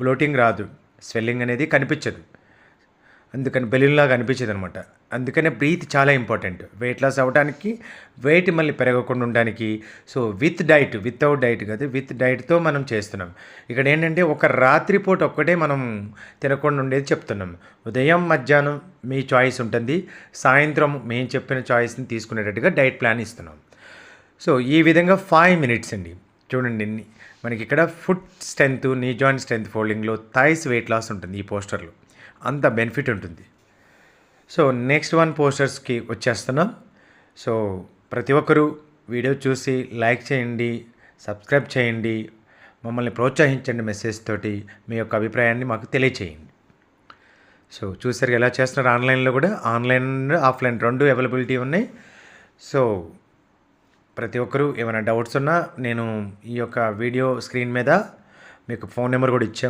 Bloating రాదు, swelling అనేది కనిపించదు. అందుకని బెలూన్లాగా అనిపించదు అనమాట. అందుకనే బ్రీత్ చాలా ఇంపార్టెంట్ వెయిట్ లాస్ అవ్వడానికి, వెయిట్ మళ్ళీ పెరగకుండా ఉండడానికి. సో వితౌట్ డైట్ కాదు, విత్ డైట్తో మనం చేస్తున్నాం. ఇక్కడ ఏంటంటే ఒక రాత్రిపూట ఒక్కటే మనం తినకుండా ఉండేది చెప్తున్నాం. ఉదయం మధ్యాహ్నం మీ చాయిస్ ఉంటుంది, సాయంత్రం మేము చెప్పిన చాయిస్ని తీసుకునేటట్టుగా డైట్ ప్లాన్ ఇస్తున్నాం. సో ఈ విధంగా 5 మినిట్స్ అండి. చూడండి, మనకి ఇక్కడ foot strength, knee joint strength ఫోల్డింగ్లో థైస్ వెయిట్ లాస్ ఉంటుంది ఈ పోస్టర్లో. అంత బెనిఫిట్ ఉంటుంది. సో నెక్స్ట్ వన్ పోస్టర్స్కి వచ్చేస్తున్నాం. సో ప్రతి ఒక్కరూ వీడియో చూసి లైక్ చేయండి, సబ్స్క్రైబ్ చేయండి, మమ్మల్ని ప్రోత్సహించండి. మెసేజ్ తోటి మీ యొక్క అభిప్రాయాన్ని మాకు తెలియచేయండి. సో చూసారు ఎలా చేస్తున్నారు. ఆన్లైన్లో కూడా ఆన్లైన్ ఆఫ్లైన్ 2 అవైలబిలిటీ ఉన్నాయి. సో ప్రతి ఒక్కరూ ఏమైనా డౌట్స్ ఉన్నా నేను ఈ యొక్క వీడియో స్క్రీన్ మీద మీకు ఫోన్ నెంబర్ కూడా ఇచ్చాము.